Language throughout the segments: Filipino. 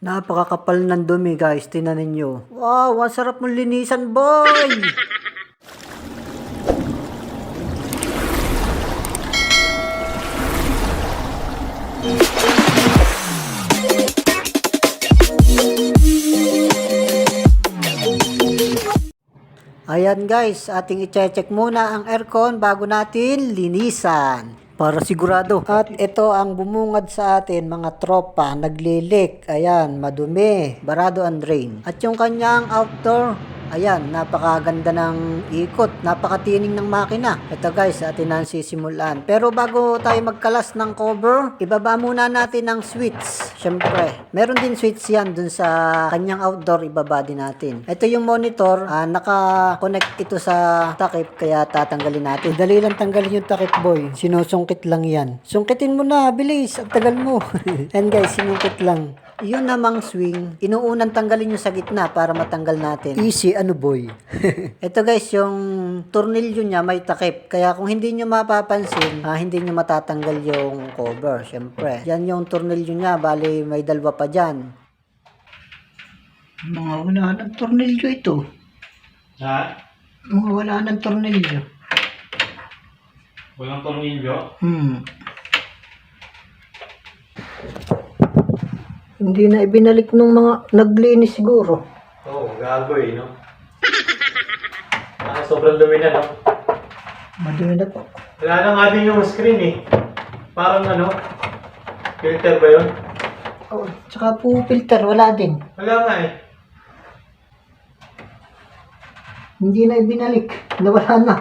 Napakakapal ng dumi guys, tingnan ninyo. Wow, ang sarap mong linisan boy! Ayan guys, ating i-check muna ang aircon bago natin linisan. Para sigurado. At ito ang bumungad sa atin mga tropa, naglilik. Ayan, madumi, barado ang drain. At yung kanyang outdoor, ayan, napakaganda ng ikot, napakatining ng makina. Ito guys, atin na sisimulan. Pero bago tayo magkalas ng cover, ibaba muna natin ang switch. Siyempre, meron din switch yan dun sa kanyang outdoor, ibaba din natin. Ito yung monitor, naka-connect ito sa takip, kaya tatanggalin natin. Dali lang tanggalin yung takip boy, sinusungkit lang yan. Sungkitin mo na, bilis, ang tagal mo. And guys, sinungkit lang. Yun namang swing, inuunang tanggalin yung sa gitna para matanggal natin. Easy, ano boy? Ito guys, yung tornilyo niya may takip. Kaya kung hindi nyo mapapansin, hindi nyo matatanggal yung cover. Siyempre, yan yung tornilyo niya. Bali, may dalawa pa dyan. Mga wala ng tornilyo ito. Ha? Mga wala ng tornilyo. Walang tornilyo? Hindi na ibinalik nung mga naglinis siguro. Oo, gago no? Sobrang dumi na, no? Madumi na po. Wala na nga din yung screen, eh. Parang filter ba yun? Oh, tsaka po filter, wala din. Wala nga, eh. Hindi na ibinalik. Nawala na.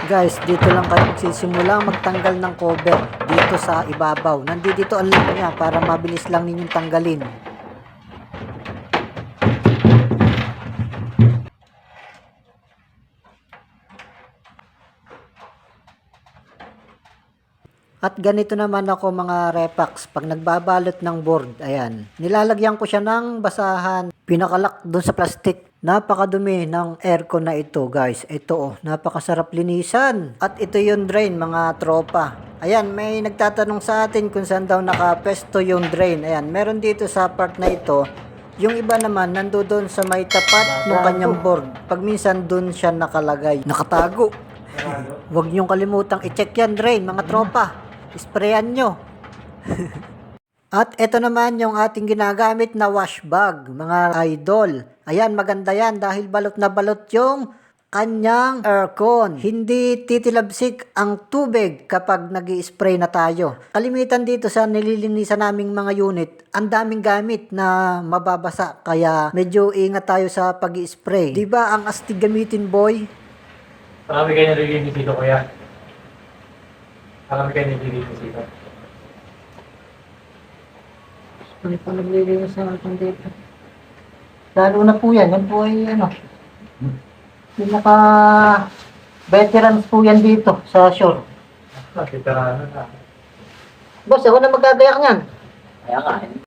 Guys, dito lang kayo magsisimula magtanggal ng cover dito sa ibabaw. Nandito ang link niya para mabilis lang ninyong tanggalin. At ganito naman ako mga repax, pag nagbabalot ng board, ayan, nilalagyan ko siya ng basahan, pinakalak doon sa plastic. Napakadumi ng aircon na ito guys. Ito napakasarap linisan. At ito yung drain mga tropa. Ayan, may nagtatanong sa atin kung saan daw nakapesto yung drain. Ayan, meron dito sa part na ito. Yung iba naman nandoon sa may tapat ng kanyang board. Pag minsan doon siya nakalagay, nakatago. Huwag niyong kalimutang i-check yan drain mga tropa. Sprayan nyo. At ito naman yung ating ginagamit na wash bag, mga idol. Ayan, maganda yan dahil balot na balot yung kanyang aircon. Hindi titilabsik ang tubig kapag nag-i-spray na tayo. Kalimitan dito sa nililinisan naming mga unit, ang daming gamit na mababasa. Kaya medyo ingat tayo sa pag-i-spray. Diba ang astig gamitin boy? Marami kayo nalilinis dito, kuya. Marami kayo nalilinis dito. Ano pa naglilinis sa akin dito? Lalo na po yan. Yan po ay pinaka-veterans po yan dito sa shore. Veterano na. Boss, ako na magagayak niyan. Kaya nga, eh.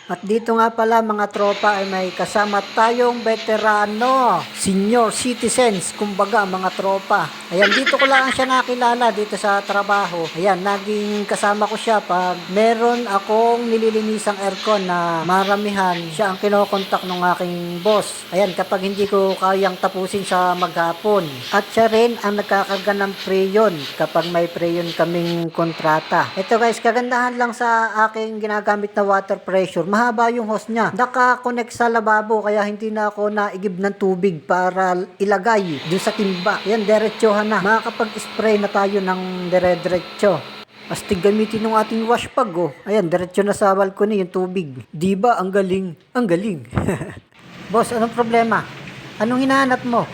At dito nga pala mga tropa ay may kasama tayong veterano, senior citizens, kumbaga mga tropa. Ayan, dito ko lang siya nakilala dito sa trabaho. Ayan, naging kasama ko siya pag meron akong nililinisang aircon na maramihan. Siya ang kinokontak ng aking boss. Ayan, kapag hindi ko kayang tapusin sa maghapon. At siya rin ang nagkakarga ng preyon kapag may preyon kaming kontrata. Ito guys, kagandahan lang sa aking ginagamit na water pressure. Mahaba yung hose niya. Naka-connect sa lababo kaya hindi na ako naigib ng tubig para ilagay dun sa timba. Yan, diretsohan na. Makakapag-spray na tayo ng dire-diretso. Astig gamitin ng ating wash bag oh. Ayan, diretso na sa balcony yung tubig. Diba? Ang galing. Ang galing. Boss, anong problema? Anong hinahanap mo?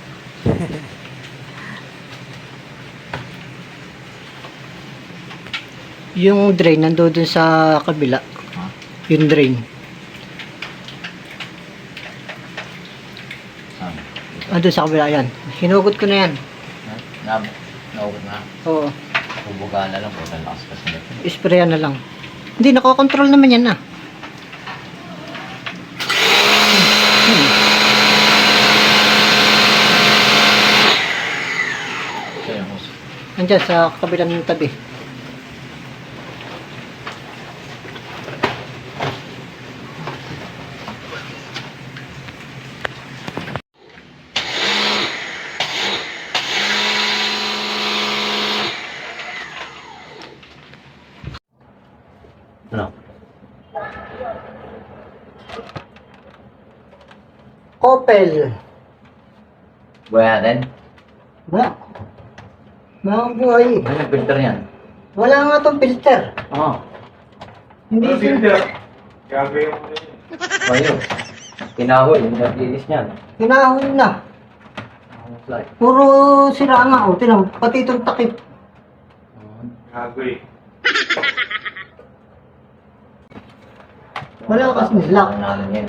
Yung drain nandoon sa kabila. Yung drain. Doon sa kabila yan. Hinugot ko na yan. Naubod na. Oo. Bubugaan na lang po. Nalakas kasi nito. Isprayan na lang. Hindi, nakakontrol naman yan na. Kaya mo. Andyan sa kabilang tabi. Opel. Buhay natin. Wala. Mga buhay. Ano yung filter yan? Wala nga tong filter. Oo. Hindi Ano sin... filter? Gagawin mo yun. Ayun. Kinahoy, yung naglinis niyan. Hinahon na. Fly. Puro sira nga. O, tinan mo, pati itong takip. Gagawin. Wala kasi nila. Ang namin yan.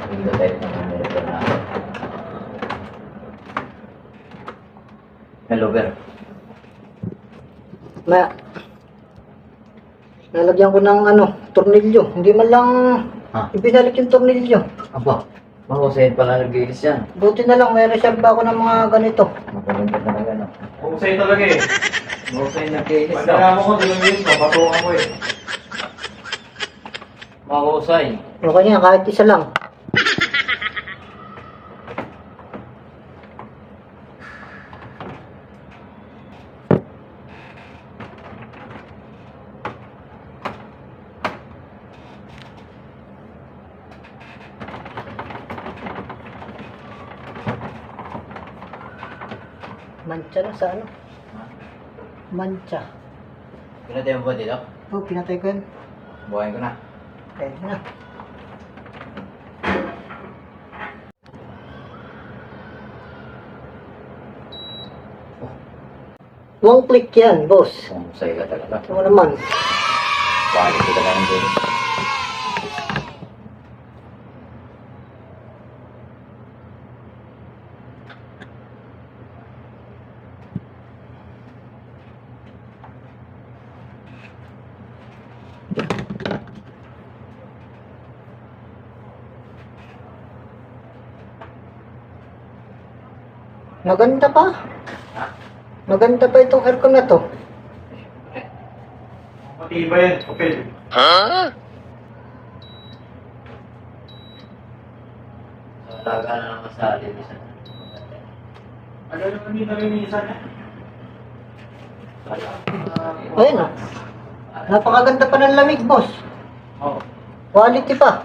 Window type na yung meron namin. Hello, Ber. Nalagyan ko ng tornilyo. Hindi man lang Ha? ibinalik yung tornilyo. Aba, mahusayin pala naglinis yan. Buti na lang, may reserve ako ng mga ganito. Makulinda talaga, no? Husay talaga eh. Mahusayin naglinis, no? Pagkala mo ko, tulungin mo, patukan mo eh. Mahusay. Okay na, kahit isa lang. Mancha na sa Mancha. Pinatay mo ba dito? Oh, pinatay ko yun. Buhayin ko na. Pwede na. One click yan, boss. Mahusay ka talaga. Ito naman. Balik ko talaga ng dito. Maganda pa. Maganda pa itong aircon na to. Matibay yan, kapil. Talaga na naman sa linisan. Ano naman yung nalinisan eh? Ayun oh. Napakaganda pa ng lamig, boss. Oo. Quality pa.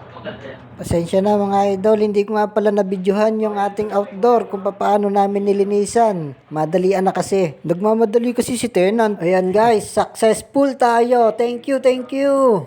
Pasensya na mga idol, hindi ko nga pala nabidyohan yung ating outdoor kung paano namin nilinisan. Madalian na kasi. Nagmamadali kasi si Tenant. Ayan guys, successful tayo. Thank you, thank you.